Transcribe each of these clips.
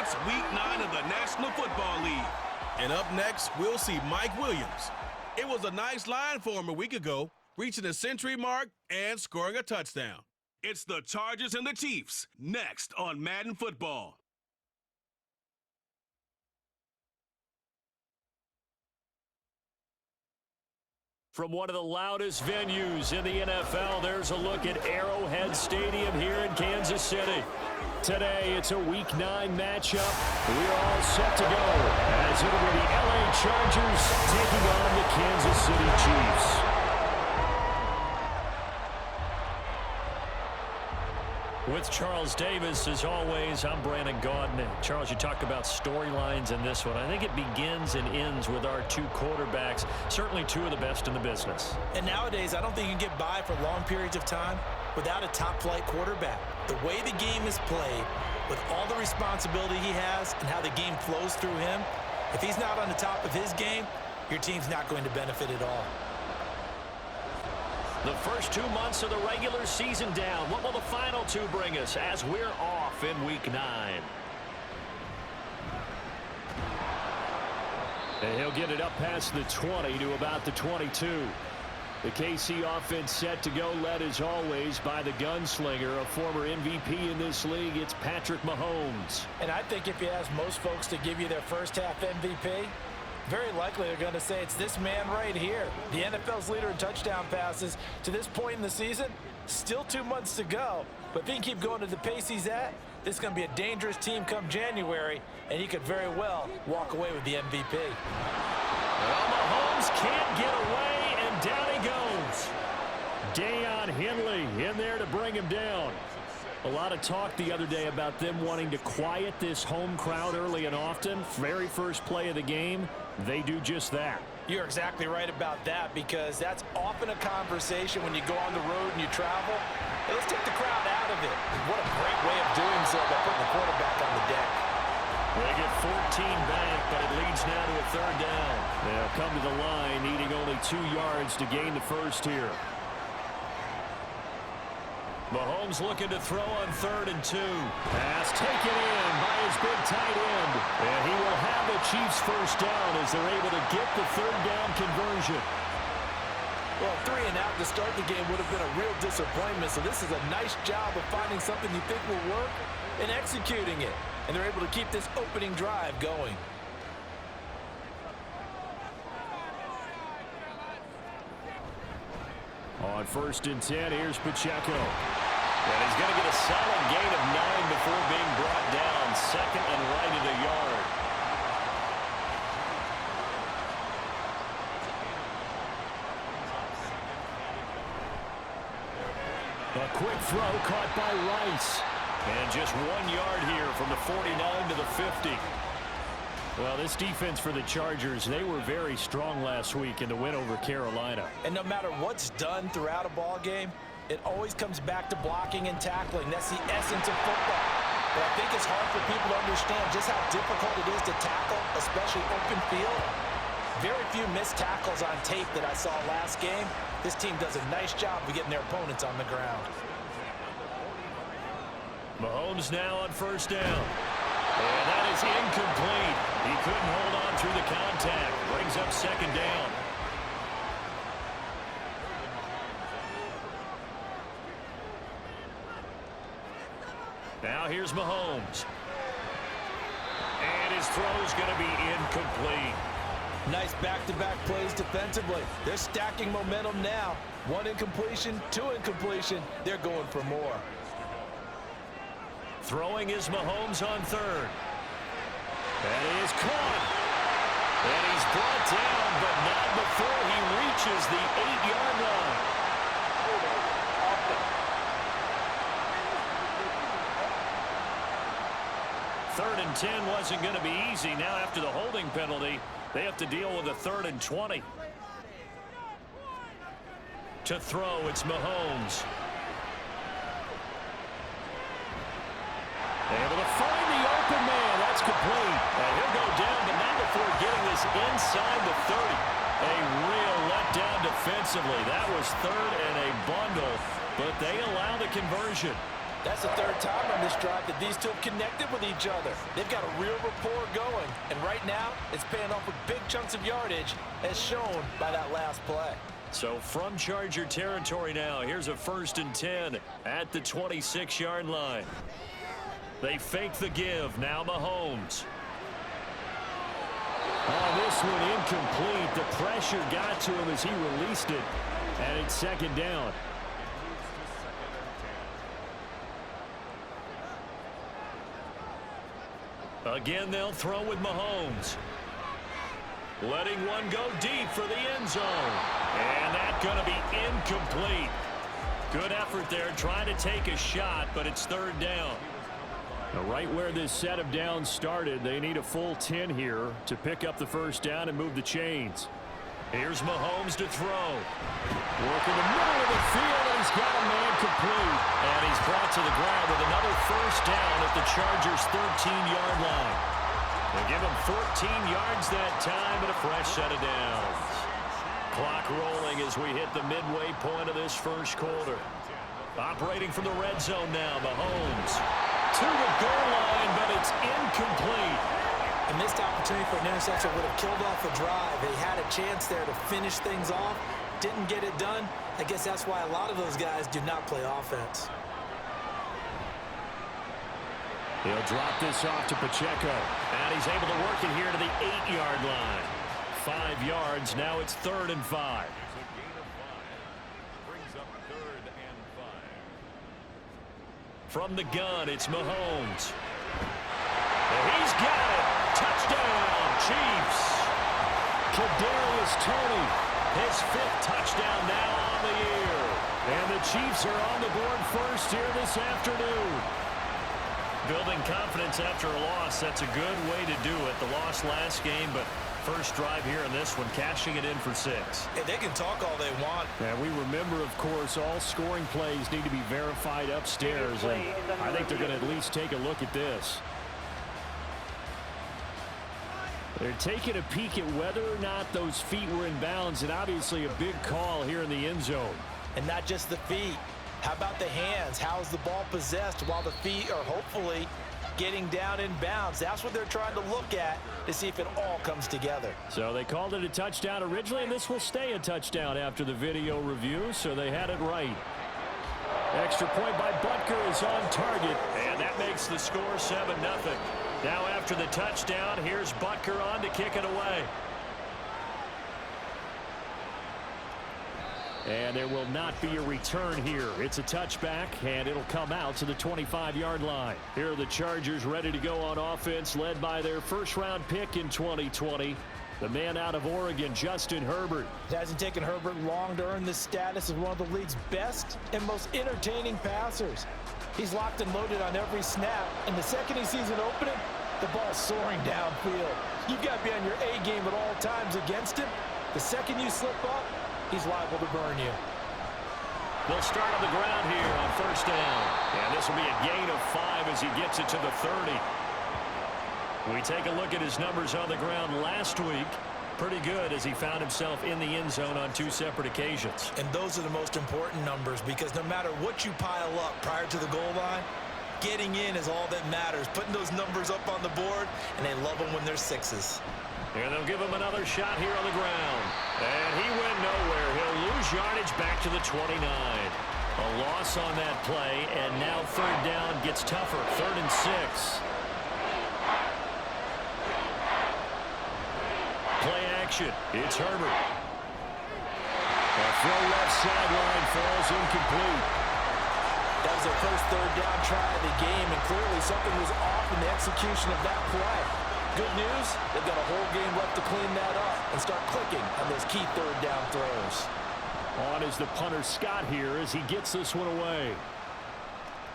It's Week 9 of the National Football League. And up next, we'll see Mike Williams. It was a nice line for him a week ago, reaching the century mark and scoring a touchdown. It's the Chargers and the Chiefs, next on Madden Football. From one of the loudest venues in the NFL, there's a look at Arrowhead Stadium here in Kansas City. Today, it's a Week 9 matchup. We're all set to go as it'll be the LA Chargers taking on the Kansas City Chiefs. With Charles Davis, as always, I'm Brandon Gaudin. Charles, you talk about storylines in this one. I think it begins and ends with our two quarterbacks, certainly two of the best in the business. And nowadays, I don't think you can get by for long periods of time without a top-flight quarterback. The way the game is played, with all the responsibility he has and how the game flows through him, if he's not on the top of his game, your team's not going to benefit at all. The first 2 months of the regular season down. What will the final two bring us as we're off in Week 9? And he'll get it up past the 20 to about the 22. The KC offense set to go, led as always by the gunslinger, a former MVP in this league. It's Patrick Mahomes. And I think if you ask most folks to give you their first half MVP, very likely they're going to say it's this man right here. The NFL's leader in touchdown passes to this point in the season. Still 2 months to go. But if he can keep going at the pace he's at, this is going to be a dangerous team come January, and he could very well walk away with the MVP. Well, Mahomes can't get away, and down he goes. Deion Henley in there to bring him down. A lot of talk the other day about them wanting to quiet this home crowd early and often. Very first play of the game, they do just that. You're exactly right about that, because that's often a conversation when you go on the road and you travel. Hey, let's take the crowd out of it. What a great way of doing so by putting the quarterback on the deck. They get 14 back, but it leads now to a third down. They'll come to the line, needing only 2 yards to gain the first here. Mahomes looking to throw on 3rd and 2. Pass taken in by his big tight end. And he will have the Chiefs first down as they're able to get the third down conversion. Well, 3 and out to start the game would have been a real disappointment. So this is a nice job of finding something you think will work and executing it. And they're able to keep this opening drive going. On 1st and 10, here's Pacheco. And he's going to get a solid gain of 9 before being brought down. 2nd and right at a yard. A quick throw caught by Rice. And just 1 yard here from the 49 to the 50. Well, this defense for the Chargers, they were very strong last week in the win over Carolina. And no matter what's done throughout a ball game, it always comes back to blocking and tackling. That's the essence of football. But I think it's hard for people to understand just how difficult it is to tackle, especially open field. Very few missed tackles on tape that I saw last game. This team does a nice job of getting their opponents on the ground. Mahomes now on 1st down. And that is incomplete. He couldn't hold on through the contact. Brings up 2nd down. Now here's Mahomes. And his throw's going to be incomplete. Nice back-to-back plays defensively. They're stacking momentum now. 1 incompletion, 2 incompletion. They're going for more. Throwing is Mahomes on 3rd. And he is caught. And he's brought down, but not before he reaches the 8-yard line. 3rd and 10 wasn't going to be easy. Now after the holding penalty, they have to deal with a 3rd and 20. To throw, it's Mahomes. Able to find the open man. That's complete. And he'll go down, but not before getting this inside the 30. A real letdown defensively. That was 3rd and a bundle, but they allow the conversion. That's the third time on this drive that these two have connected with each other. They've got a real rapport going, and right now it's paying off with big chunks of yardage, as shown by that last play. So from Charger territory now, here's a 1st and 10 at the 26-yard line. They fake the give. Now Mahomes. Oh, this one incomplete. The pressure got to him as he released it, and it's 2nd down. Again, they'll throw with Mahomes. Letting one go deep for the end zone. And that's going to be incomplete. Good effort there, trying to take a shot, but it's 3rd down. Now, right where this set of downs started, they need a full 10 here to pick up the 1st down and move the chains. Here's Mahomes to throw. Working the middle of the field, and he's got a man complete. And he's brought to the ground with another 1st down at the Chargers' 13-yard line. They give him 14 yards that time and a fresh set of downs. Clock rolling as we hit the midway point of this 1st quarter. Operating from the red zone now, Mahomes. To the goal line, but it's incomplete. A missed opportunity for an interception would have killed off the drive. They had a chance there to finish things off. Didn't get it done. I guess that's why a lot of those guys do not play offense. He'll drop this off to Pacheco. And he's able to work it here to the 8-yard line. 5 yards. Now it's 3rd and 5. From the gun, it's Mahomes. And he's got it. Touchdown, Chiefs. Kadarius Toney, his 5th touchdown now on the year. And the Chiefs are on the board first here this afternoon. Building confidence after a loss, that's a good way to do it. The loss last game, but first drive here in this one, cashing it in for 6. Hey, they can talk all they want. And we remember, of course, all scoring plays need to be verified upstairs, and I think they're going to at least take a look at this. They're taking a peek at whether or not those feet were in bounds, and obviously a big call here in the end zone. And not just the feet. How about the hands? How is the ball possessed while the feet are hopefully getting down in bounds? That's what they're trying to look at to see if it all comes together. So they called it a touchdown originally, and this will stay a touchdown after the video review, so they had it right. Extra point by Butker is on target, and that makes the score 7-0. Now after the touchdown, here's Butker on to kick it away. And there will not be a return here. It's a touchback, and it'll come out to the 25-yard line. Here are the Chargers ready to go on offense, led by their 1st-round pick in 2020, the man out of Oregon, Justin Herbert. It hasn't taken Herbert long to earn this status as one of the league's best and most entertaining passers. He's locked and loaded on every snap, and the second he sees an opening, the ball's soaring downfield. You've got to be on your A game at all times against him. The second you slip up, he's liable to burn you. They'll start on the ground here on 1st down. And this will be a gain of 5 as he gets it to the 30. We take a look at his numbers on the ground last week. Pretty good as he found himself in the end zone on 2 separate occasions. And those are the most important numbers because no matter what you pile up prior to the goal line, getting in is all that matters. Putting those numbers up on the board, and they love them when they're 6s. And they'll give him another shot here on the ground. And he went nowhere. He'll lose yardage back to the 29. A loss on that play, and now 3rd down gets tougher. 3rd and 6. Play action. It's Herbert. A throw left sideline falls incomplete. That was their first 3rd down try of the game, and clearly something was off in the execution of that play. Good news, they've got a whole game left to clean that up and start clicking on those key 3rd down throws. On is the punter Scott here as he gets this one away.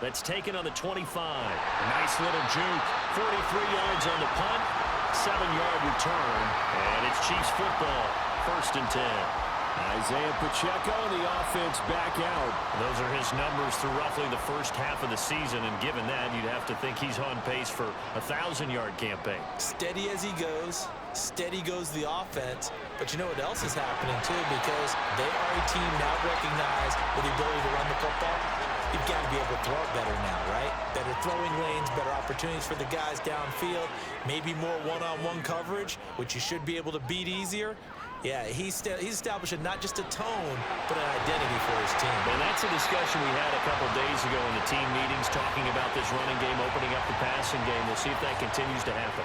That's taken on the 25. Nice little juke. 43 yards on the punt. 7-yard return. And it's Chiefs football. 1st and 10. Isaiah Pacheco, the offense back out. Those are his numbers through roughly the first half of the season, and given that, you'd have to think he's on pace for a 1,000-yard campaign. Steady as he goes, steady goes the offense, but you know what else is happening too, because they are a team now recognized with the ability to run the football. you've got to be able to throw it better now, right? Better throwing lanes, better opportunities for the guys downfield, maybe more one-on-one coverage, which you should be able to beat easier. Yeah, he's establishing not just a tone, but an identity for his team. And that's a discussion we had a couple days ago in the team meetings, talking about this running game, opening up the passing game. We'll see if that continues to happen.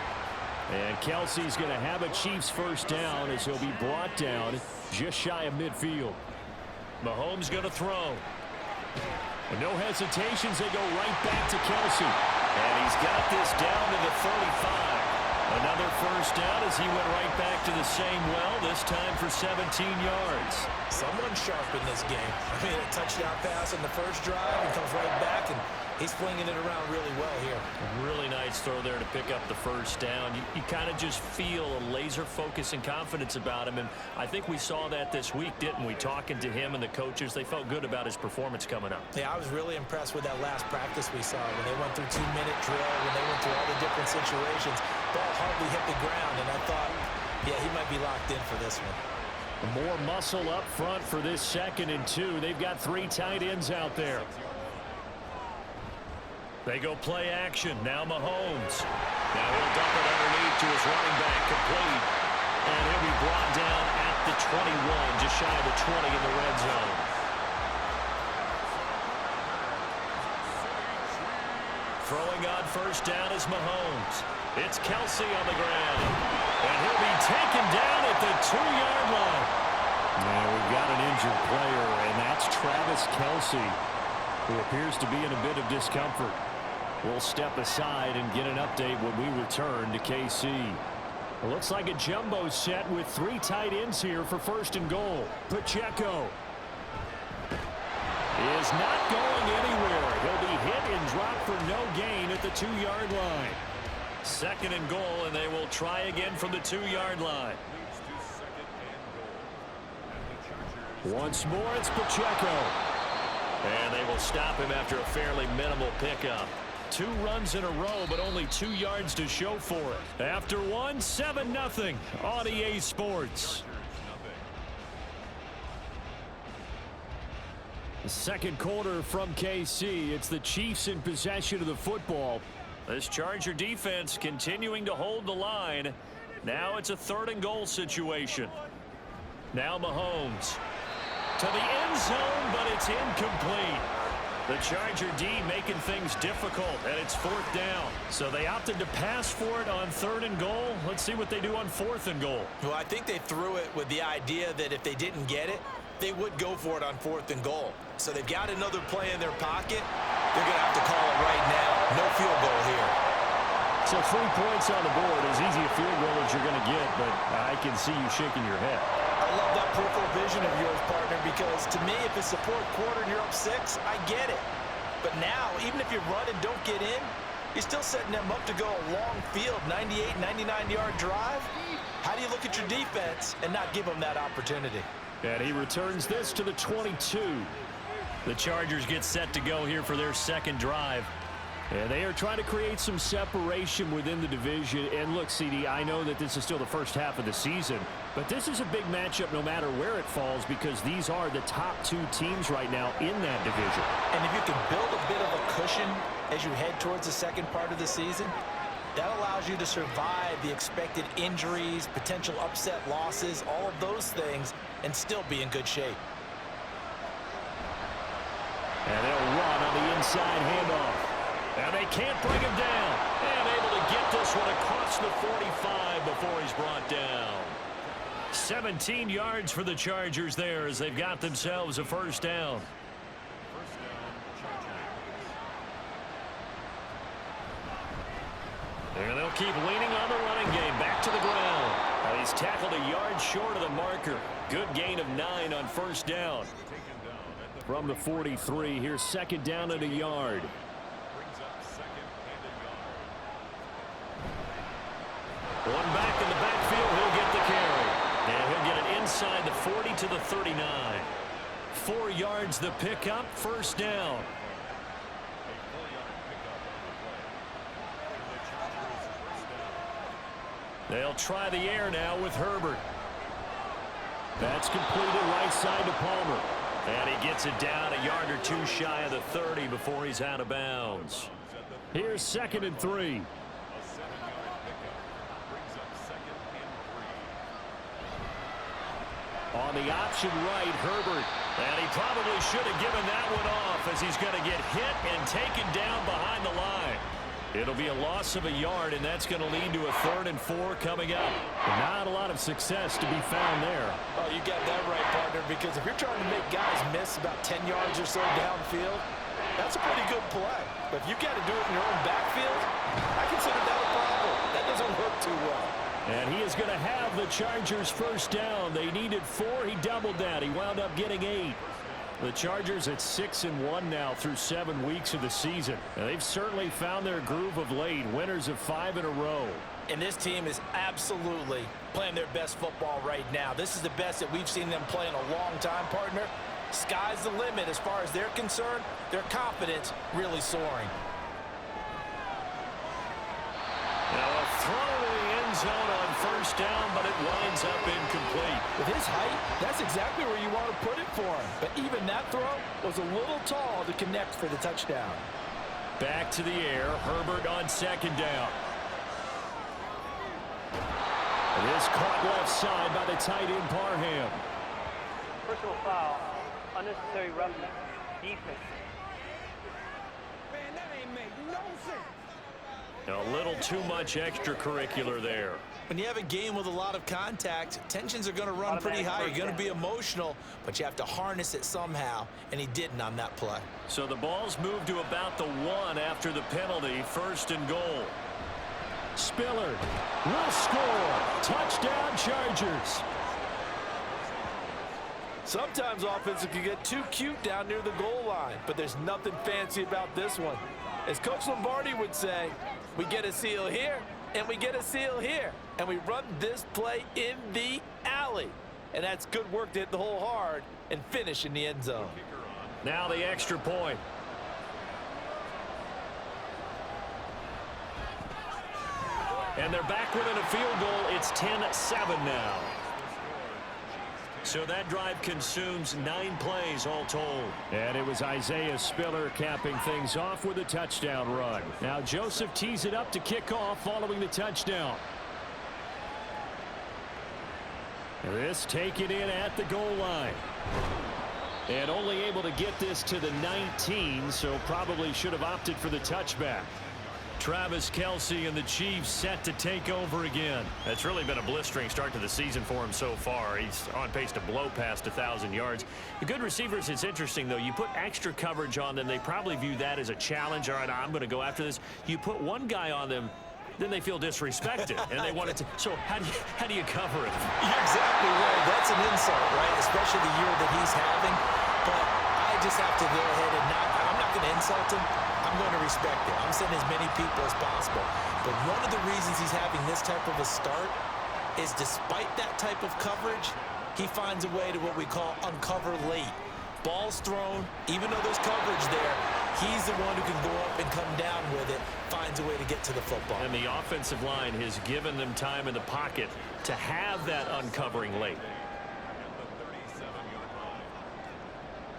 And Kelsey's going to have a Chiefs first down as he'll be brought down just shy of midfield. Mahomes going to throw. And no hesitations, they go right back to Kelsey. And he's got this down to the 35. Another first down as he went right back to the same well, this time for 17 yards. Someone sharp in this game. I mean, a touchdown pass in the first drive and comes right back, and he's flinging it around really well here. Really nice throw there to pick up the first down. You kind of just feel a laser focus and confidence about him, and I think we saw that this week, didn't we? Talking to him and the coaches, they felt good about his performance coming up. Yeah, I was really impressed with that last practice we saw when they went through 2-minute drill, when they went through all the different situations. Ball hardly hit the ground, and I thought, yeah, he might be locked in for this one. More muscle up front for this 2nd and 2. They've got 3 tight ends out there. They go play action. Now Mahomes. Now he'll dump it underneath to his running back, complete. And he'll be brought down at the 21, just shy of the 20 in the red zone. Throwing on first down is Mahomes. It's Kelsey on the ground. And he'll be taken down at the 2-yard line. Now we've got an injured player, and that's Travis Kelsey, who appears to be in a bit of discomfort. We'll step aside and get an update when we return to KC. It looks like a jumbo set with 3 tight ends here for 1st and goal. Pacheco is not going anywhere. He'll be hit and dropped for no gain at the 2-yard line. 2nd and goal, and they will try again from the 2-yard line. Once more, it's Pacheco. And they will stop him after a fairly minimal pickup. 2 runs in a row, but only 2 yards to show for it. After one, 7-0 on EA Sports. The 2nd quarter from KC. It's the Chiefs in possession of the football. This Charger defense continuing to hold the line. Now it's a 3rd and goal situation. Now Mahomes to the end zone, but it's incomplete. The Charger D making things difficult, and it's 4th down. So they opted to pass for it on 3rd and goal. Let's see what they do on 4th and goal. Well, I think they threw it with the idea that if they didn't get it, they would go for it on 4th and goal. So they've got another play in their pocket. They're going to have to call it right now. No field goal here. So 3 points on the board, as easy a field goal as you're going to get, but I can see you shaking your head. I love that peripheral vision of yours, partner, because to me, if it's the 4th quarter and you're up 6, I get it. But now, even if you run and don't get in, you're still setting them up to go a long field, 98, 99-yard drive. How do you look at your defense and not give them that opportunity? And he returns this to the 22. The Chargers get set to go here for their 2nd drive. And they are trying to create some separation within the division. And look, CD, I know that this is still the first half of the season, but this is a big matchup no matter where it falls, because these are the top 2 teams right now in that division. And if you can build a bit of a cushion as you head towards the 2nd part of the season, that allows you to survive the expected injuries, potential upset losses, all of those things, and still be in good shape. And they'll run on the inside handoff. And they can't bring him down. And able to get this one across the 45 before he's brought down. 17 yards for the Chargers there as they've got themselves a 1st down. And they'll keep leaning on the running game. Back to the ground. Well, he's tackled a yard short of the marker. Good gain of 9 on 1st down. From the 43, here's 2nd down and a yard. One back in the backfield, he'll get the carry. And he'll get it inside the 40 to the 39. 4 yards the pickup, 1st down. They'll try the air now with Herbert. That's completed right side to Palmer. And he gets it down a yard or two shy of the 30 before he's out of bounds. Here's 2nd and 3. On the option right, Herbert. And he probably should have given that one off as he's going to get hit and taken down behind the line. It'll be a loss of a yard, and that's going to lead to a 3rd and 4 coming up. Not a lot of success to be found there. Oh, you got that right, partner, because if you're trying to make guys miss about 10 yards or so downfield, that's a pretty good play. But if you got to do it in your own backfield, I consider that a problem. That doesn't work too well. And he is going to have the Chargers first down. They needed 4. He doubled that. He wound up getting 8. The Chargers at 6-1 now through 7 weeks of the season. And they've certainly found their groove of late. Winners of 5 in a row. And this team is absolutely playing their best football right now. This is the best that we've seen them play in a long time, partner. Sky's the limit as far as they're concerned. Their confidence really soaring. Now a throw to the end zone on first down, but it winds up incomplete. With his height, that's exactly where you want to put it for him. But even that throw was a little tall to connect for the touchdown. Back to the air, Herbert on 2nd down. It is caught left side by the tight end Parham. Personal foul, unnecessary roughness, defense. Man, that ain't make no sense. A little too much extracurricular there. When you have a game with a lot of contact, tensions are going to run pretty high. You're going to be emotional, but you have to harness it somehow, and he didn't on that play. So the ball's moved to about the 1 after the penalty, 1st and goal. Spiller will score. Touchdown, Chargers. Sometimes offenses can get too cute down near the goal line, but there's nothing fancy about this one. As Coach Lombardi would say, we get a seal here, and we get a seal here, and we run this play in the alley. And that's good work to hit the hole hard and finish in the end zone. Now the extra point. And they're back within a field goal. It's 10-7 now. So that drive consumes 9 plays all told. And it was Isaiah Spiller capping things off with a touchdown run. Now Joseph tees it up to kick off following the touchdown. This taken in at the goal line. And only able to get this to the 19, so probably should have opted for the touchback. Travis Kelce and the Chiefs set to take over again. It's really been a blistering start to the season for him so far. He's on pace to blow past 1,000 yards. The good receivers, it's interesting, though. You put extra coverage on them, they probably view that as a challenge. All right, I'm going to go after this. You put one guy on them, then they feel disrespected, and they want it to. So how do you cover it? You're exactly right. That's an insult, right? Especially the year that he's having. But I just have to go ahead and I'm not going to insult him. I'm going to respect it. I'm sending as many people as possible. But one of the reasons he's having this type of a start is despite that type of coverage, he finds a way to what we call uncover late. Ball's thrown, even though there's coverage there, he's the one who can go up and come down with it, finds a way to get to the football. And the offensive line has given them time in the pocket to have that uncovering late.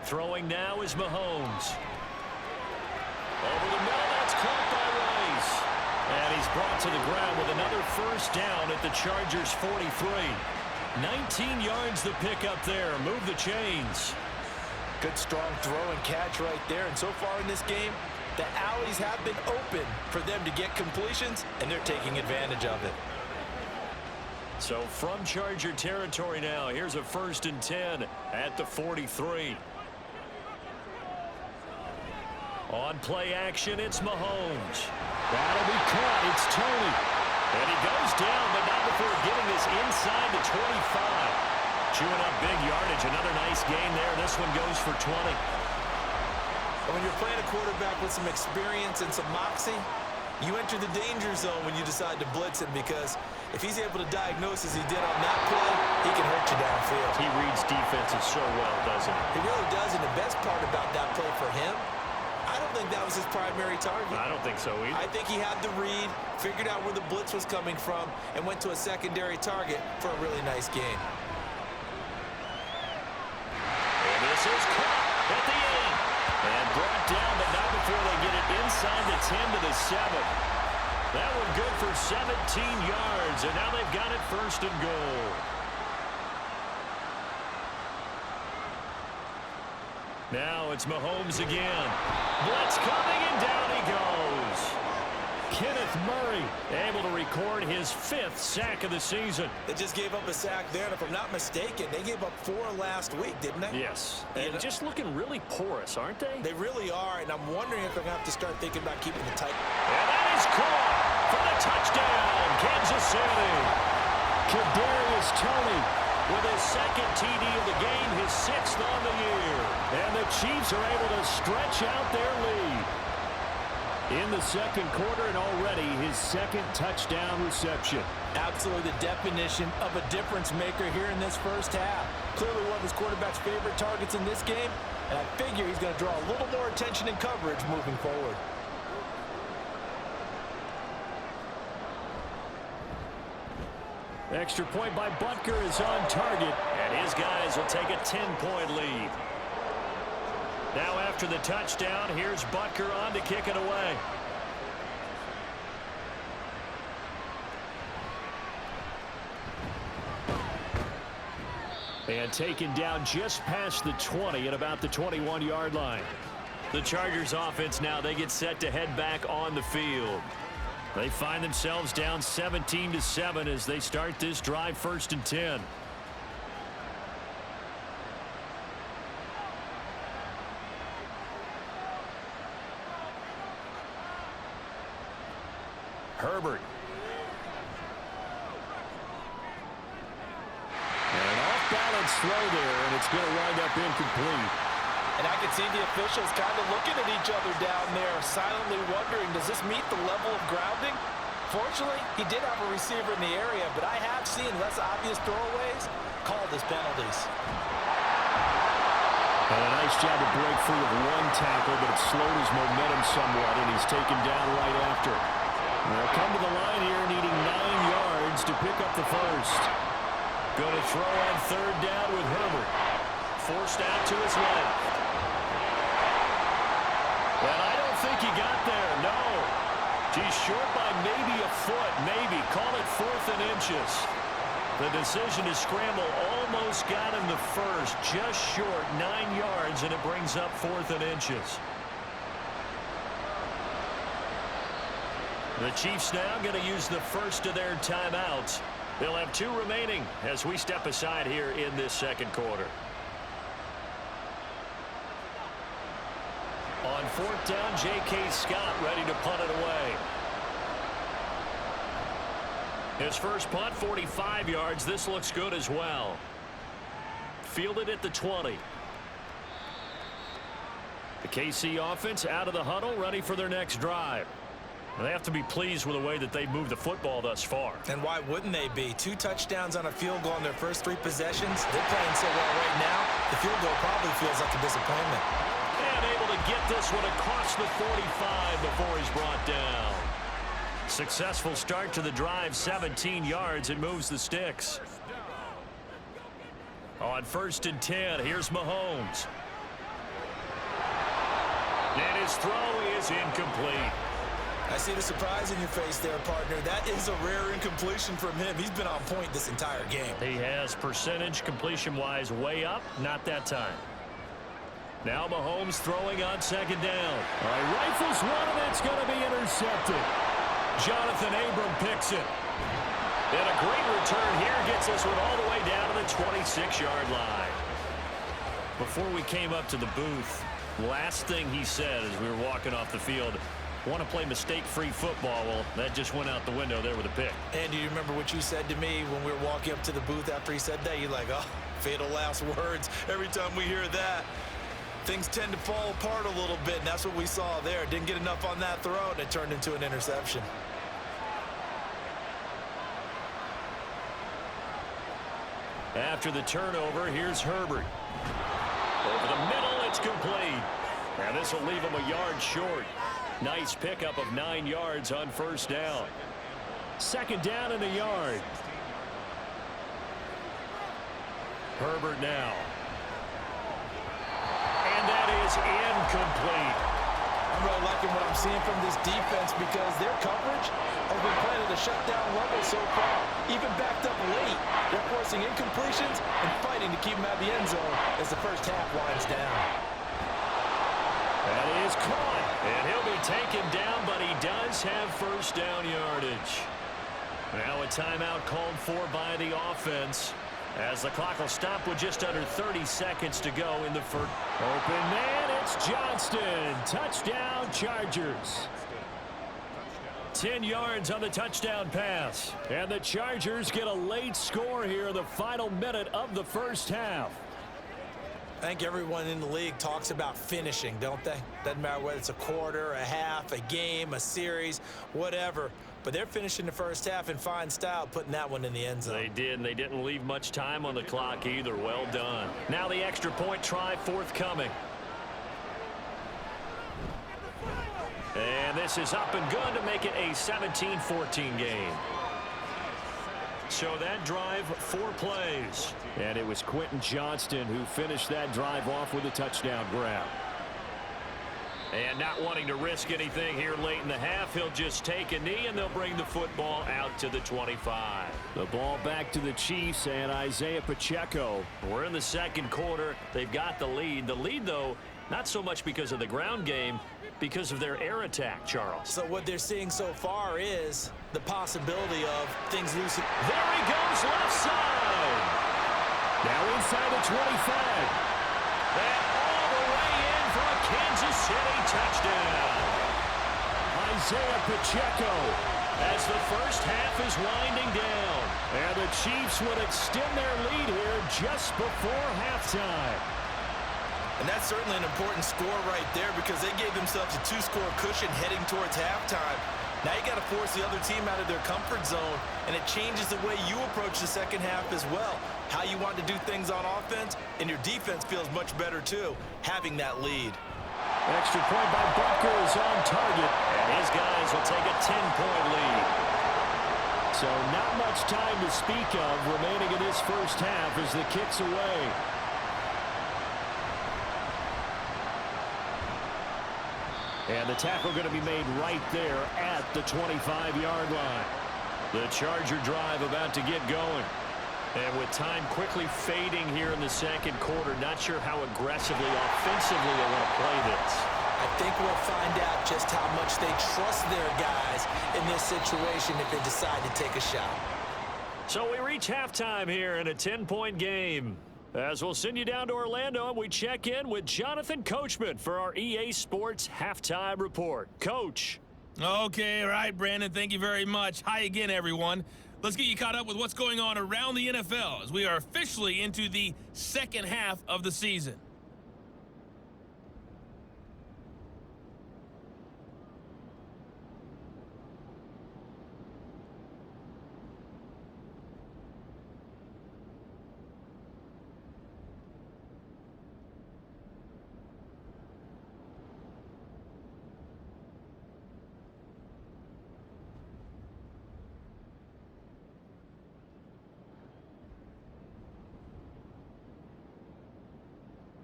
Throwing now is Mahomes. Over the middle, that's caught by Rice. And he's brought to the ground with another first down at the Chargers' 43. 19 yards the pick up there. Move the chains. Good strong throw and catch right there. And so far in this game, the alleys have been open for them to get completions, and they're taking advantage of it. So from Charger territory now, here's a 1st and 10 at the 43. On play action, it's Mahomes. That'll be caught. It's Tony. And he goes down, but not before getting this inside the 25. Chewing up big yardage. Another nice gain there. This one goes for 20. And when you're playing a quarterback with some experience and some moxie, you enter the danger zone when you decide to blitz him, because if he's able to diagnose as he did on that play, he can hurt you downfield. He reads defenses so well, doesn't he? He really does, and the best part about that play for him, I don't think that was his primary target. I don't think so either. I think he had the read, figured out where the blitz was coming from, and went to a secondary target for a really nice gain. And this is caught at the 8. And brought down, but not before they get it inside the 10 to the 7. That one good for 17 yards, and now they've got it first and goal. Now it's Mahomes again. Blitz coming, and down he goes. Kenneth Murray able to record his 5th sack of the season. They just gave up a sack there, and if I'm not mistaken, they gave up 4 last week, didn't they? Yes, and just looking really porous, aren't they? They really are, and I'm wondering if they're going to have to start thinking about keeping it tight. And that is caught for the touchdown, Kansas City. Kadarius Toney with his 2nd TD of the game, his 6th on the year. And the Chiefs are able to stretch out their lead. In the second quarter, and already his 2nd touchdown reception. Absolutely the definition of a difference maker here in this first half. Clearly one of his quarterback's favorite targets in this game, and I figure he's going to draw a little more attention and coverage moving forward. Extra point by Butker is on target, and his guys will take a 10-point lead. Now after the touchdown, here's Butker on to kick it away. And taken down just past the 20 at about the 21-yard line. The Chargers offense now, they get set to head back on the field. They find themselves down 17-7 as they start this drive 1st and 10. Herbert. An off-balance throw there, and it's going to wind up incomplete. And I can see the officials kind of looking at each other down there, silently wondering, does this meet the level of grounding? Fortunately, he did have a receiver in the area, but I have seen less obvious throwaways called as penalties. And a nice job to break free of one tackle, but it slowed his momentum somewhat, and he's taken down right after. They'll come to the line here needing 9 yards to pick up the first. Going to throw on 3rd down with Herbert. Forced out to his left. And I don't think he got there, no. He's short by maybe a foot, maybe. Call it 4th and inches. The decision to scramble almost got him the first, just short, 9 yards, and it brings up 4th and inches. The Chiefs now going to use the first of their timeouts. They'll have 2 remaining as we step aside here in this second quarter. On 4th down, J.K. Scott ready to punt it away. His first punt, 45 yards. This looks good as well. Fielded at the 20. The KC offense out of the huddle, ready for their next drive. They have to be pleased with the way that they've moved the football thus far. And why wouldn't they be? 2 touchdowns on a field goal in their first 3 possessions. They're playing so well right now, the field goal probably feels like a disappointment. And able to get this one across the 45 before he's brought down. Successful start to the drive, 17 yards, and moves the sticks. On 1st and 10, here's Mahomes. And his throw is incomplete. I see the surprise in your face there, partner. That is a rare incompletion from him. He's been on point this entire game. He has percentage completion-wise way up, not that time. Now Mahomes throwing on 2nd down. All right, rifles one, and it's going to be intercepted. Jonathan Abram picks it. And a great return here gets this one all the way down to the 26-yard line. Before we came up to the booth, last thing he said as we were walking off the field, want to play mistake-free football. Well, that just went out the window there with a pick. And do you remember what you said to me when we were walking up to the booth after he said that? You're like, oh, fatal last words. Every time we hear that, things tend to fall apart a little bit, and that's what we saw there. Didn't get enough on that throw, and it turned into an interception. After the turnover, here's Herbert. Over the middle, it's complete. Now this will leave him a yard short. Nice pickup of 9 yards on 1st down. 2nd down and a yard. Herbert now. And that is incomplete. I'm really liking what I'm seeing from this defense because their coverage has been playing at a shutdown level so far. Even backed up late, they're forcing incompletions and fighting to keep them out of the end zone as the first half winds down. That is caught, and he'll be taken down, but he does have first down yardage. Now a timeout called for by the offense, as the clock will stop with just under 30 seconds to go in the first. Open man, it's Johnston. Touchdown, Chargers. 10 yards on the touchdown pass. And the Chargers get a late score here in the final minute of the first half. I think everyone in the league talks about finishing, don't they? Doesn't matter whether it's a quarter, a half, a game, a series, whatever. But they're finishing the first half in fine style, putting that one in the end zone. They did, and they didn't leave much time on the clock either. Well done. Now the extra point try forthcoming. And this is up and good to make it a 17-14 game. So that drive, 4 plays. And it was Quentin Johnston who finished that drive off with a touchdown grab. And not wanting to risk anything here late in the half, he'll just take a knee, and they'll bring the football out to the 25. The ball back to the Chiefs and Isaiah Pacheco. We're in the second quarter. They've got the lead. The lead, though, not so much because of the ground game, because of their air attack, Charles. So what they're seeing so far is the possibility of things loosening. There he goes, left side. Now inside the 25. And all the way in for a Kansas City touchdown. Isaiah Pacheco as the first half is winding down. And the Chiefs would extend their lead here just before halftime. And that's certainly an important score right there because they gave themselves a 2-score cushion heading towards halftime. Now you got to force the other team out of their comfort zone, and it changes the way you approach the second half as well. How you want to do things on offense, and your defense feels much better too, having that lead. Extra point by Butker is on target, and his guys will take a 10-point lead. So not much time to speak of remaining in this first half as the kick's away. And the tackle going to be made right there at the 25-yard line. The Charger drive about to get going. And with time quickly fading here in the second quarter, not sure how aggressively, offensively they want to play this. I think we'll find out just how much they trust their guys in this situation if they decide to take a shot. So we reach halftime here in a 10-point game. As we'll send you down to Orlando, and we check in with Jonathan Coachman for our EA Sports Halftime Report. Coach. Okay, all right, Brandon, thank you very much. Hi again, everyone. Let's get you caught up with what's going on around the NFL as we are officially into the second half of the season.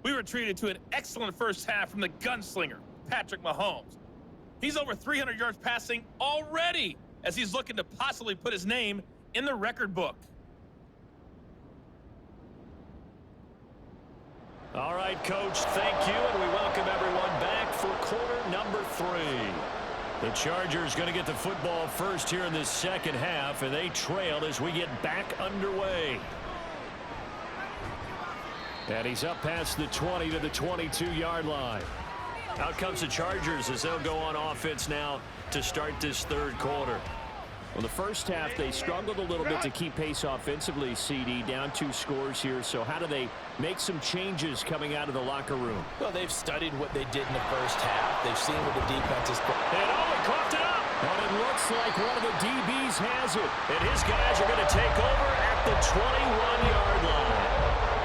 We were treated to an excellent first half from the gunslinger, Patrick Mahomes. He's over 300 yards passing already as he's looking to possibly put his name in the record book. All right, Coach, thank you, and we welcome everyone back for quarter number 3. The Chargers going to get the football first here in this second half, and they trail as we get back underway. And he's up past the 20 to the 22-yard line. Out comes the Chargers as they'll go on offense now to start this third quarter. Well, the first half, they struggled a little bit to keep pace offensively, CD, down 2 scores here. So how do they make some changes coming out of the locker room? Well, they've studied what they did in the first half. They've seen what the defense is. And he coughed it up. And it looks like one of the DBs has it. And his guys are going to take over at the 21-yard line.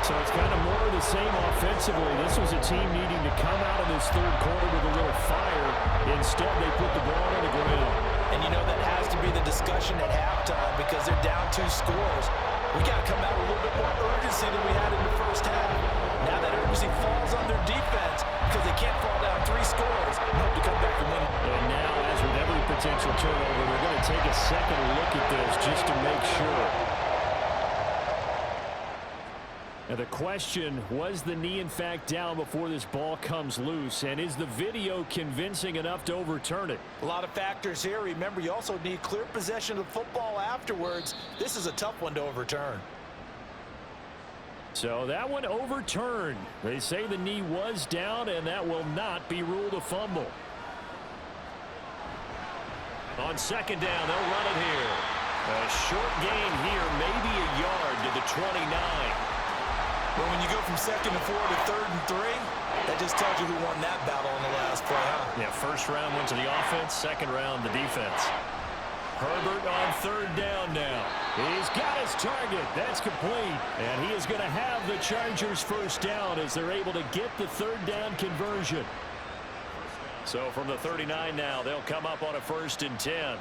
So it's kind of more of the same offensively. This was a team needing to come out of this third quarter with a little fire. Instead, they put the ball on the ground. And you know that has to be the discussion at halftime because they're down 2 scores. We got to come out with a little bit more urgency than we had in the first half. Now that urgency falls on their defense. when... And now, as with every potential turnover, they're going to take a second look at this just to make sure. Now the question, was the knee in fact down before this ball comes loose? And is the video convincing enough to overturn it? A lot of factors here. Remember, you also need clear possession of the football afterwards. This is a tough one to overturn. So that one overturned. They say the knee was down, and that will not be ruled a fumble. On second down, they'll run it here. A short gain here, maybe a yard to the 29. Well, when you go from 2nd and 4 to 3rd and 3, that just tells you who won that battle in the last play, huh? Yeah, first round went to the offense, second round the defense. Herbert on 3rd down now. He's got his target. That's complete. And he is going to have the Chargers first down as they're able to get the 3rd down conversion. So from the 39 now, they'll come up on a 1st and 10.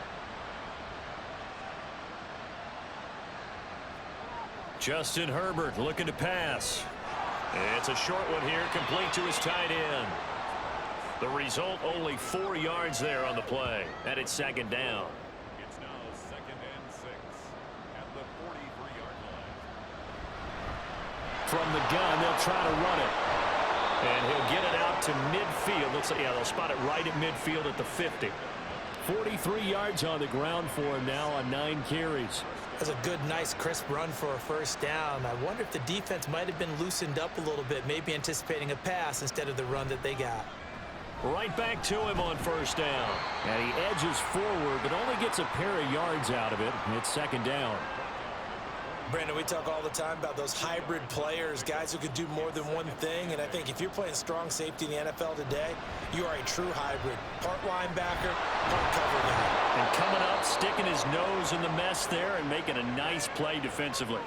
Justin Herbert looking to pass. It's a short one here, complete to his tight end. The result, only 4 yards there on the play. And it's 2nd down. It's now 2nd and 6 at the 43-yard line. From the gun, they'll try to run it. And he'll get it out to midfield. Looks like, yeah, they'll spot it right at midfield at the 50. 43 yards on the ground for him now on 9 carries. That's a good, nice, crisp run for a first down. I wonder if the defense might have been loosened up a little bit, maybe anticipating a pass instead of the run that they got. Right back to him on 1st down. And he edges forward, but only gets a pair of yards out of it. It's 2nd down. Brandon, we talk all the time about those hybrid players, guys who could do more than one thing. And I think if you're playing strong safety in the NFL today, you are a true hybrid. Part linebacker, part cover guy. And coming up, sticking his nose in the mess there and making a nice play defensively.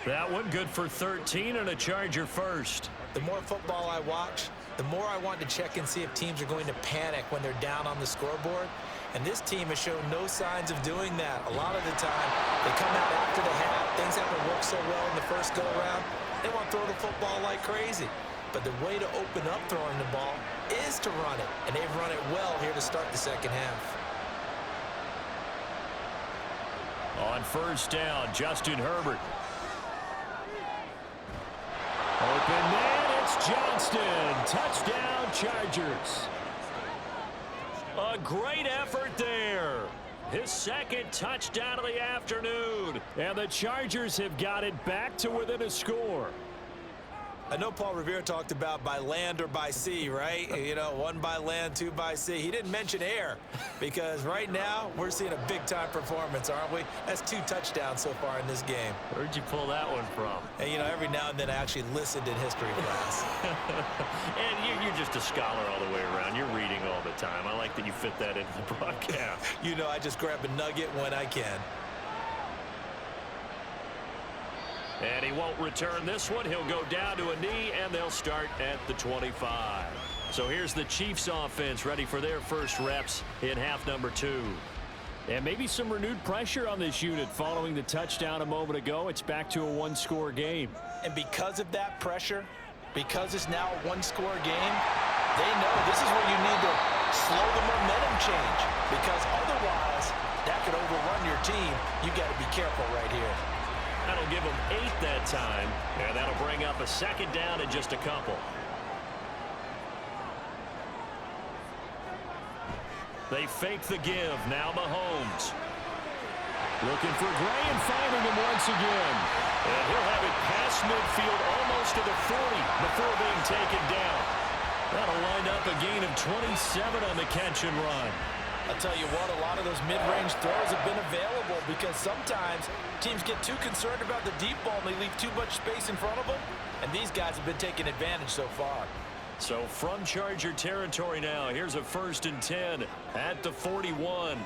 That one good for 13 and a Charger first. The more football I watch, the more I want to check and see if teams are going to panic when they're down on the scoreboard. And this team has shown no signs of doing that. A lot of the time, they come out after the half. Things haven't worked so well in the first go-around. They want to throw the football like crazy. But the way to open up throwing the ball is to run it. And they've run it well here to start the second half. On 1st down, Justin Herbert. Open man, it's Johnston. Touchdown, Chargers. A great effort there. His 2nd touchdown of the afternoon. And the Chargers have got it back to within a score. I know Paul Revere talked about by land or by sea, right? You know, 1 by land, 2 by sea. He didn't mention air because right now we're seeing a big-time performance, aren't we? That's 2 touchdowns so far in this game. Where'd you pull that one from? And, you know, every now and then I actually listened in history class. And you're just a scholar all the way around. You're reading all the time. I like that you fit that into the broadcast. You know, I just grab a nugget when I can. And he won't return this one. He'll go down to a knee, and they'll start at the 25. So here's the Chiefs offense ready for their first reps in half number 2. And maybe some renewed pressure on this unit following the touchdown a moment ago. It's back to a 1-score game. And because of that pressure, because it's now a 1-score game, they know this is where you need to slow the momentum change. Because otherwise, that could overrun your team. You got to be careful right here. That'll give them 8 that time, and that'll bring up a 2nd down in just a couple. They fake the give. Now Mahomes. Looking for Gray and finding him once again. And he'll have it past midfield almost to the 40 before being taken down. That'll wind up a gain of 27 on the catch and run. I'll tell you what, a lot of those mid-range throws have been available because sometimes teams get too concerned about the deep ball and they leave too much space in front of them. And these guys have been taking advantage so far. So from Charger territory now, here's a 1st and 10 at the 41.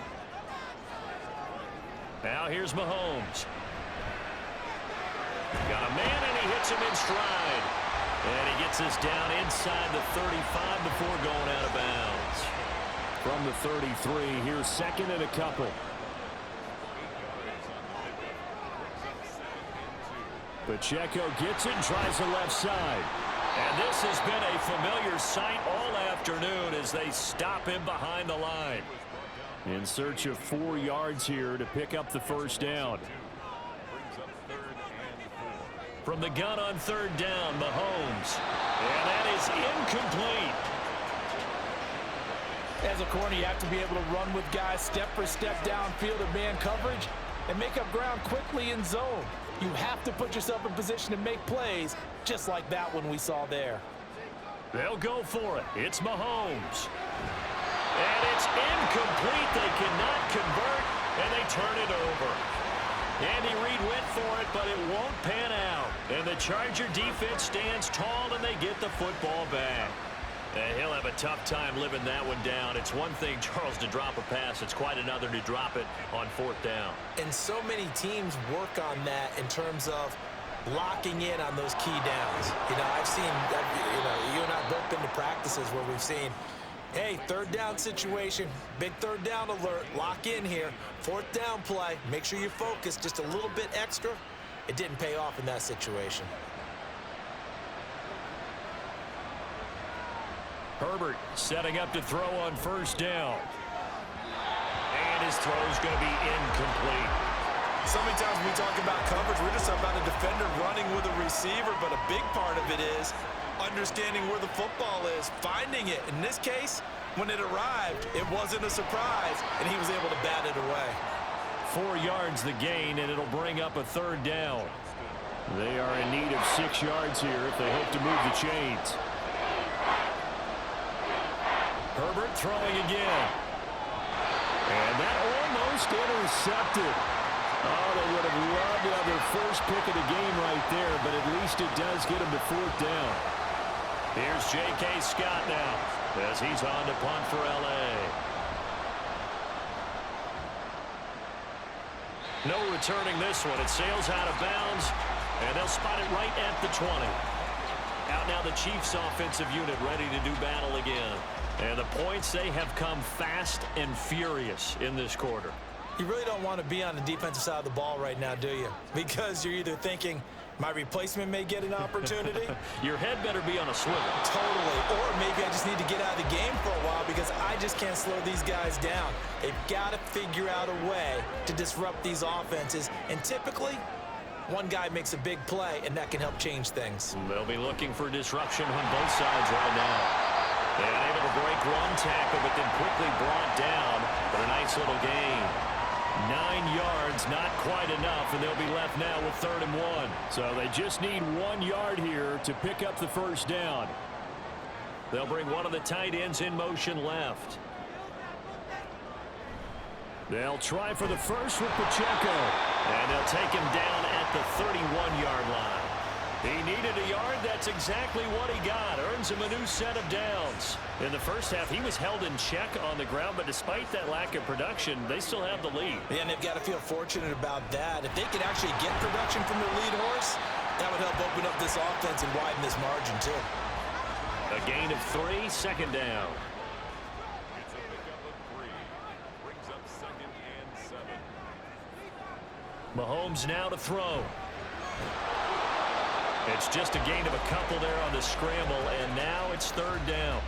Now here's Mahomes. Got a man and he hits him in stride. And he gets us down inside the 35 before going out of bounds. From the 33, here's 2nd and a couple. Pacheco gets it and tries the left side. And this has been a familiar sight all afternoon as they stop him behind the line. In search of 4 yards here to pick up the first down. From the gun on third down, Mahomes. And that is incomplete. As a corner, you have to be able to run with guys step for step downfield in man coverage and make up ground quickly in zone. You have to put yourself in position to make plays, just like that one we saw there. They'll go for it. It's Mahomes. And it's incomplete. They cannot convert, and they turn it over. Andy Reid went for it, but it won't pan out. And the Charger defense stands tall, and they get the football back. And he'll have a tough time living that one down. It's one thing, Charles, to drop a pass. It's quite another to drop it on fourth down. And so many teams work on that in terms of locking in on those key downs. You know, I've seen, you and I both been to practices where we've seen, hey, third down situation, big third down alert, lock in here, fourth down play, make sure you focus just a little bit extra. It didn't pay off in that situation. Herbert setting up to throw on first down. And his throw is going to be incomplete. So many times when we talk about coverage, we're just about a defender running with a receiver, but a big part of it is understanding where the football is, finding it. In this case, when it arrived, it wasn't a surprise, and he was able to bat it away. 4 yards the gain, and it'll bring up a third down. They are in need of 6 yards here if they hope to move the chains. Herbert throwing again. And that almost intercepted. Oh, they would have loved to have their first pick of the game right there, but at least it does get them to fourth down. Here's J.K. Scott now as he's on to punt for L.A. No returning this one. It sails out of bounds, and they'll spot it right at the 20. Out now the Chiefs offensive unit ready to do battle again. And the points, they have come fast and furious in this quarter. You really don't want to be on the defensive side of the ball right now, do you? Because you're either thinking, my replacement may get an opportunity. Your head better be on a swivel. Totally. Or maybe I just need to get out of the game for a while because I just can't slow these guys down. They've got to figure out a way to disrupt these offenses. And typically, one guy makes a big play, and that can help change things. They'll be looking for disruption on both sides right now. And able to break one tackle, but then quickly brought down. But a nice little gain. 9 yards, not quite enough, and they'll be left now with 3rd and 1. So they just need 1 yard here to pick up the first down. They'll bring one of the tight ends in motion left. They'll try for the first with Pacheco. And they'll take him down at the 31-yard line. He needed a yard. That's exactly what he got. Earns him a new set of downs. In the first half, he was held in check on the ground, but despite that lack of production, they still have the lead. Yeah, and they've got to feel fortunate about that. If they could actually get production from their lead horse, that would help open up this offense and widen this margin, too. A gain of 3, second down. It's a pickup of 3. Brings up 2nd and 7. Mahomes now to throw. It's just a gain of a couple there on the scramble, and now it's 3rd down.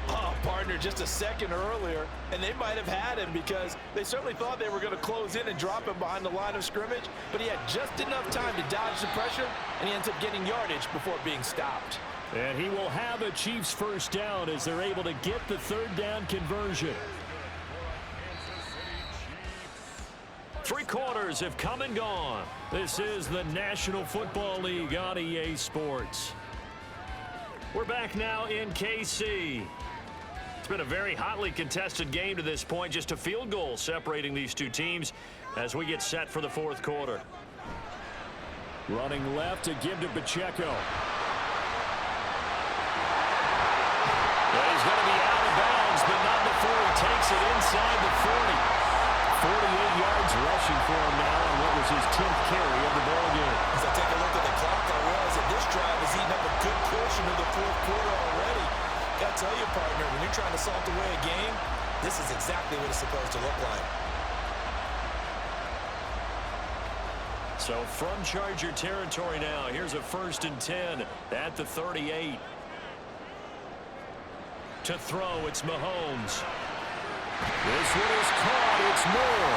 Oh, partner, just a second earlier, and they might have had him because they certainly thought they were going to close in and drop him behind the line of scrimmage, but he had just enough time to dodge the pressure, and he ends up getting yardage before being stopped. And he will have a Chiefs first down as they're able to get the 3rd down conversion. 3 quarters have come and gone. This is the National Football League on EA Sports. We're back now in KC. It's been a very hotly contested game to this point. Just a field goal separating these two teams as we get set for the 4th quarter. Running left to give to Pacheco. Well, he's going to be out of bounds, but not before he takes it inside the 40. 48 yards rushing for him now on what was his 10th carry of the ball game. As I take a look at the clock, I realize that this drive has eaten up a good portion of the 4th quarter already. Got to tell you, partner, when you're trying to salt away a game, this is exactly what it's supposed to look like. So from Charger territory now, here's a 1st and 10 at the 38. To throw, it's Mahomes. This one is caught. It's Moore.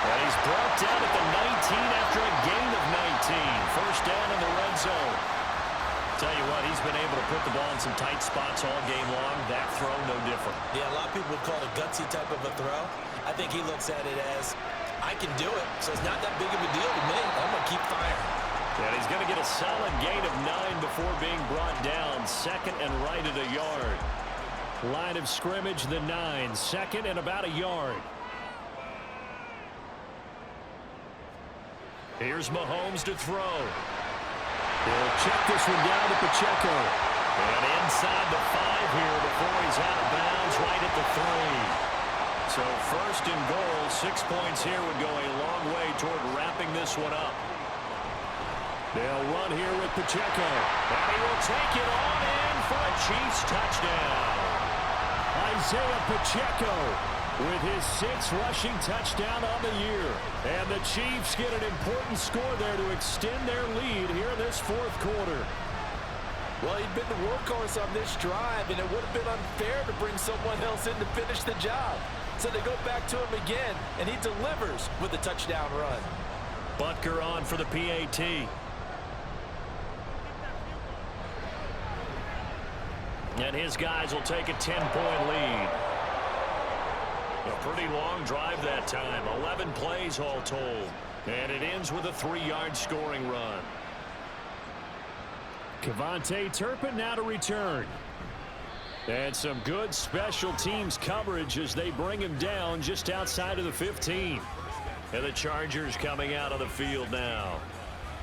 And he's brought down at the 19 after a gain of 19. 1st down in the red zone. Tell you what, he's been able to put the ball in some tight spots all game long. That throw, no different. Yeah, a lot of people would call it a gutsy type of a throw. I think he looks at it as, I can do it, so it's not that big of a deal to me. I'm going to keep firing. And he's going to get a solid gain of 9 before being brought down. 2nd and right at a yard. Line of scrimmage, the 9. 2nd and about a yard. Here's Mahomes to throw. He'll check this one down to Pacheco. And inside the 5 here before he's out of bounds right at the 3. So 1st and goal, 6 points here would go a long way toward wrapping this one up. They'll run here with Pacheco. And he will take it on in for a Chiefs touchdown. Isaiah Pacheco with his 6th rushing touchdown on the year. And the Chiefs get an important score there to extend their lead here in this 4th quarter. Well, he'd been the workhorse on this drive, and it would have been unfair to bring someone else in to finish the job. So they go back to him again, and he delivers with a touchdown run. Butker on for the PAT. And his guys will take a 10-point lead. A pretty long drive that time. 11 plays all told. And it ends with a 3-yard scoring run. Kevontae Turpin now to return. And some good special teams coverage as they bring him down just outside of the 15. And the Chargers coming out of the field now.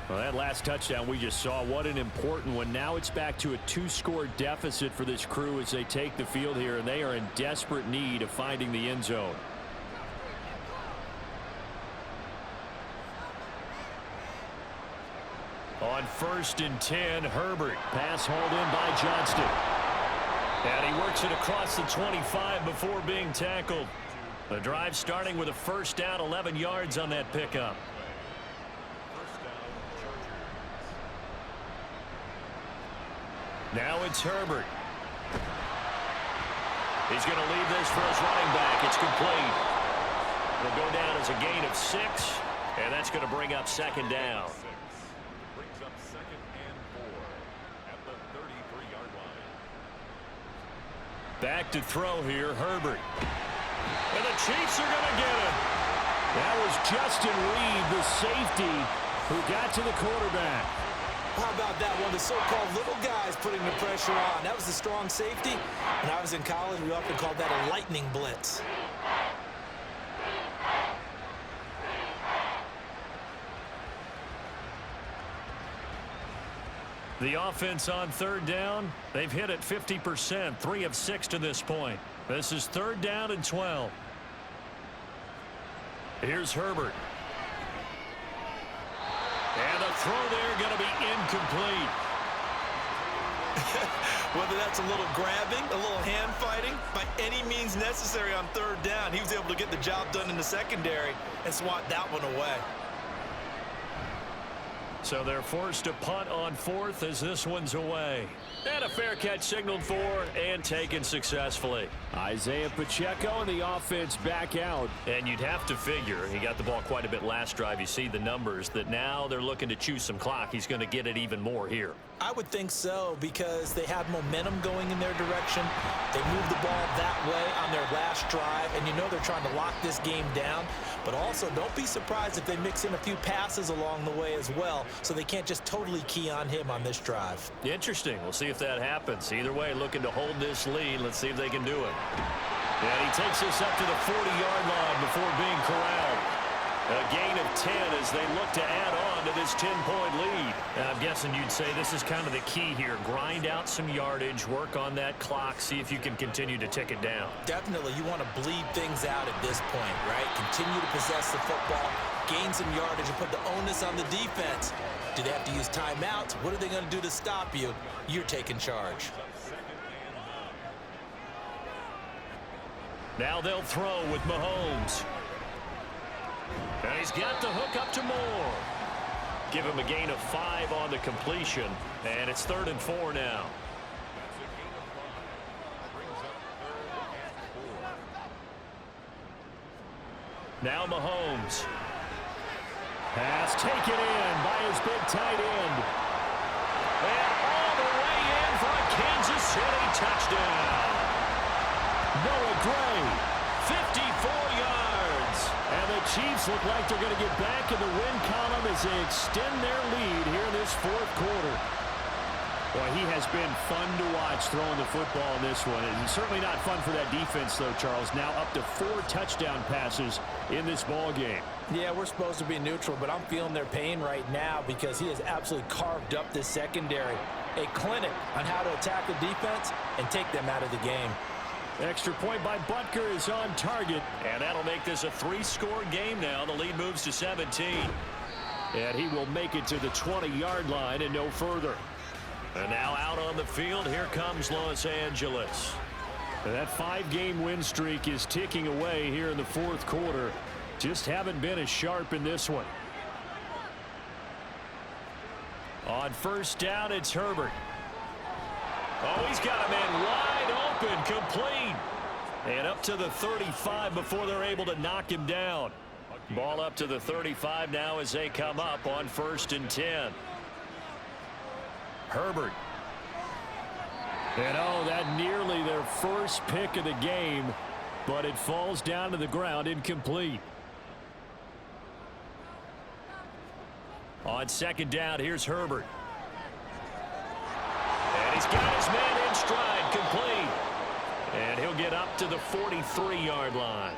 Well, that last touchdown we just saw, what an important one. Now it's back to a 2-score deficit for this crew as they take the field here, and they are in desperate need of finding the end zone. On 1st and 10, Herbert. Pass hauled in by Johnston. And he works it across the 25 before being tackled. The drive starting with a 1st down, 11 yards on that pickup. Now it's Herbert. He's going to leave this for his running back. It's complete. It'll go down as a gain of 6, and that's going to bring up 2nd down. Brings up 2nd and 4 at the 33-yard line. Back to throw here, Herbert. And the Chiefs are going to get him. That was Justin Reed, the safety, who got to the quarterback. How about that one? The so-called little guys putting the pressure on. That was the strong safety. When I was in college, we often called that a lightning blitz. The offense on 3rd down, they've hit it 50%, 3 of 6 to this point. This is 3rd down and 12. Here's Herbert. And the throw there going to be incomplete. Whether that's a little grabbing, a little hand fighting, by any means necessary on 3rd down, he was able to get the job done in the secondary and swat that one away. So they're forced to punt on 4th as this one's away. And a fair catch signaled for and taken successfully. Isaiah Pacheco and the offense back out. And you'd have to figure, he got the ball quite a bit last drive. You see the numbers, that now they're looking to chew some clock. He's going to get it even more here. I would think so, because they have momentum going in their direction. They moved the ball that way on their last drive, and you know they're trying to lock this game down. But also, don't be surprised if they mix in a few passes along the way as well, so they can't just totally key on him on this drive. Interesting. We'll see if that happens. Either way, looking to hold this lead. Let's see if they can do it. And he takes this up to the 40-yard line before being corralled. A gain of 10 as they look to add on to this 10-point lead. And I'm guessing you'd say this is kind of the key here. Grind out some yardage, work on that clock, see if you can continue to tick it down. Definitely, you want to bleed things out at this point, right? Continue to possess the football, gain some yardage, and put the onus on the defense. Do they have to use timeouts? What are they going to do to stop you? You're taking charge. Now they'll throw with Mahomes. And he's got the hook up to Moore. Give him a gain of 5 on the completion, and it's 3rd and 4 now. Now Mahomes. Pass taken in by his big tight end. And all the way in for a Kansas City touchdown. Noah Gray, 54 yards. And the Chiefs look like they're going to get back in the win column as they extend their lead here in this 4th quarter. Boy, he has been fun to watch throwing the football in this one. It's certainly not fun for that defense, though, Charles. Now up to 4 touchdown passes in this ball game. Yeah, we're supposed to be neutral, but I'm feeling their pain right now because he has absolutely carved up this secondary. A clinic on how to attack the defense and take them out of the game. Extra point by Butker is on target, and that'll make this a 3-score game now. The lead moves to 17. And he will make it to the 20-yard line and no further. And now out on the field, here comes Los Angeles. And that 5-game win streak is ticking away here in the 4th quarter. Just haven't been as sharp in this one. On 1st down, it's Herbert. Oh, he's got a man wide open, complete. And up to the 35 before they're able to knock him down. Ball up to the 35 now as they come up on 1st and 10. Herbert. And oh, that nearly their first pick of the game, but it falls down to the ground incomplete. On 2nd down, here's Herbert. And he's got his man in stride, complete. And he'll get up to the 43-yard line.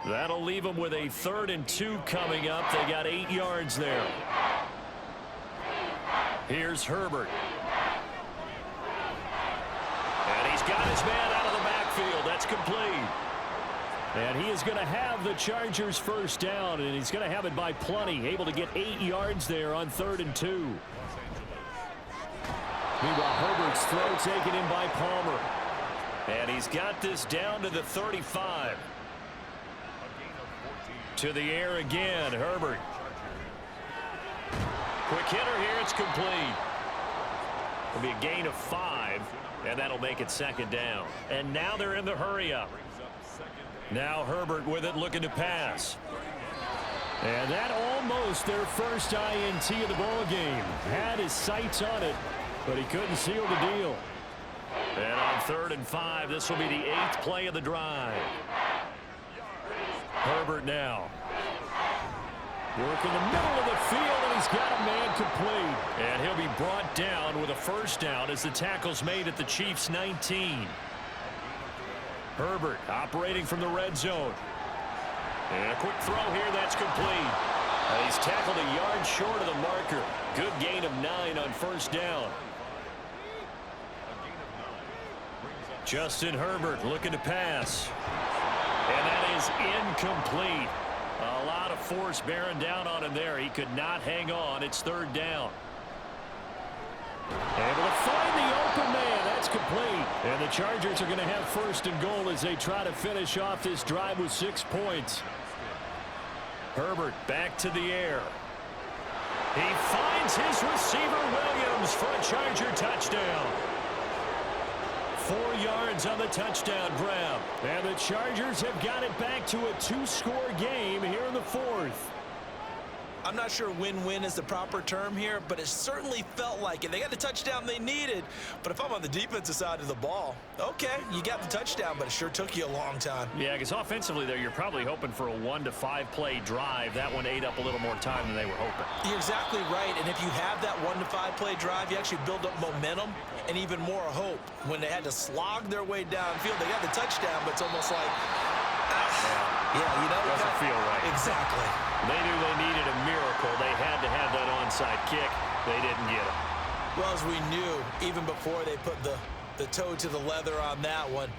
That'll leave him with a 3rd and 2 coming up. They got 8 yards there. Here's Herbert. And he's got his man out of the backfield. That's complete. And he is going to have the Chargers 1st down, and he's going to have it by plenty. Able to get 8 yards there on 3rd and 2. Meanwhile, Herbert's throw taken in by Palmer. And he's got this down to the 35. To the air again, Herbert. Quick hitter here, it's complete. It'll be a gain of 5, and that'll make it 2nd down. And now they're in the hurry-up. Now Herbert with it, looking to pass. And that almost their first INT of the ball game. Had his sights on it, but he couldn't seal the deal. And on 3rd and 5, this will be the 8th play of the drive. Herbert now. Work in the middle of the field, and he's got a man complete. And he'll be brought down with a 1st down as the tackle's made at the Chiefs' 19. Herbert operating from the red zone. And a quick throw here, that's complete. He's tackled a yard short of the marker. Good gain of 9 on 1st down. Justin Herbert looking to pass. And that is incomplete. A lot of force bearing down on him there. He could not hang on. It's 3rd down. Able to find the open man. That's complete. And the Chargers are going to have 1st and goal as they try to finish off this drive with 6 points. Herbert back to the air. He finds his receiver Williams for a Charger touchdown. 4 yards on the touchdown grab. And the Chargers have got it back to a 2-score game here in the 4th. I'm not sure win-win is the proper term here, but it certainly felt like it. They got the touchdown they needed, but if I'm on the defensive side of the ball, okay, you got the touchdown, but it sure took you a long time. Yeah, because offensively there, you're probably hoping for a 1 to 5 play drive. That one ate up a little more time than they were hoping. You're exactly right, and if you have that 1 to 5 play drive, you actually build up momentum and even more hope. When they had to slog their way downfield, they got the touchdown, but it's almost like, yeah, you know, doesn't feel right. Exactly. They knew they needed a miracle. They had to have that onside kick. They didn't get it. Well, as we knew, even before they put the toe to the leather on that one,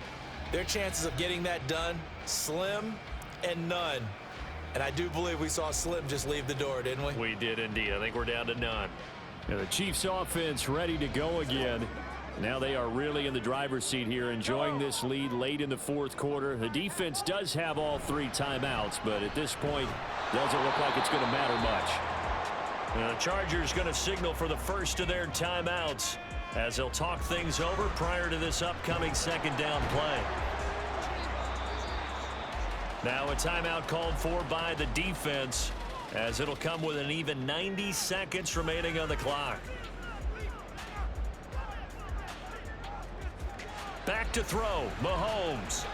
their chances of getting that done, slim and none. And I do believe we saw Slim just leave the door, didn't we? We did indeed. I think we're down to none. And the Chiefs offense ready to go again. Now they are really in the driver's seat here, enjoying this lead late in the 4th quarter. The defense does have all 3 timeouts, but at this point, doesn't look like it's going to matter much. And the Chargers going to signal for the first of their timeouts as they'll talk things over prior to this upcoming second down play. Now a timeout called for by the defense as it'll come with an even 90 seconds remaining on the clock. Back to throw, Mahomes.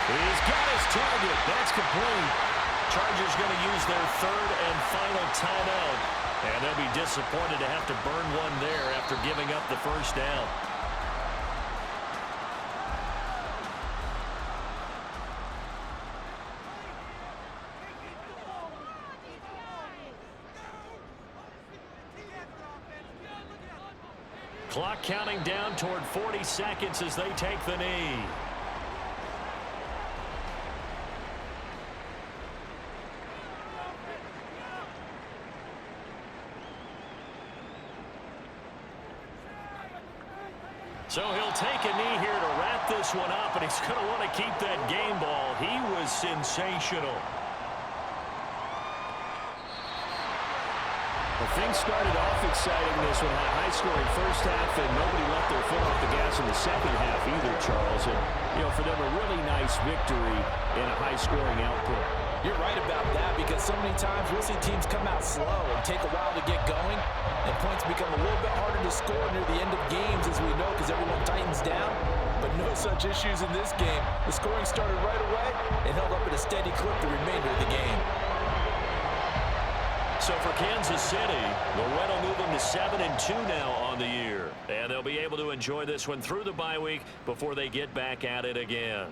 He's got his target. That's complete. Chargers going to use their third and final timeout, and they'll be disappointed to have to burn one there after giving up the first down. Clock counting down toward 40 seconds as they take the knee. So he'll take a knee here to wrap this one up, and he's going to want to keep that game ball. He was sensational. Well, things started off exciting this one. High-scoring first half, and nobody left their foot off the gas in the second half either, Charles. And, you know, for them, a really nice victory and a high-scoring output. You're right about that, because so many times we'll see teams come out slow and take a while to get going, and points become a little bit harder to score near the end of games, as we know, because everyone tightens down. But no such issues in this game. The scoring started right away and held up at a steady clip the remainder of the game. So for Kansas City, the win will move them to 7-2 now on the year. And they'll be able to enjoy this one through the bye week before they get back at it again.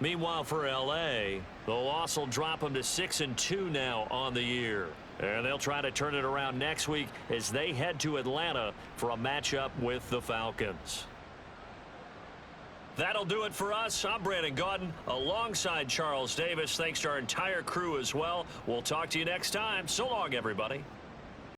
Meanwhile, for L.A., the loss will drop them to 6-2 now on the year. And they'll try to turn it around next week as they head to Atlanta for a matchup with the Falcons. That'll do it for us. I'm Brandon Gaudin alongside Charles Davis. Thanks to our entire crew as well. We'll talk to you next time. So long, everybody.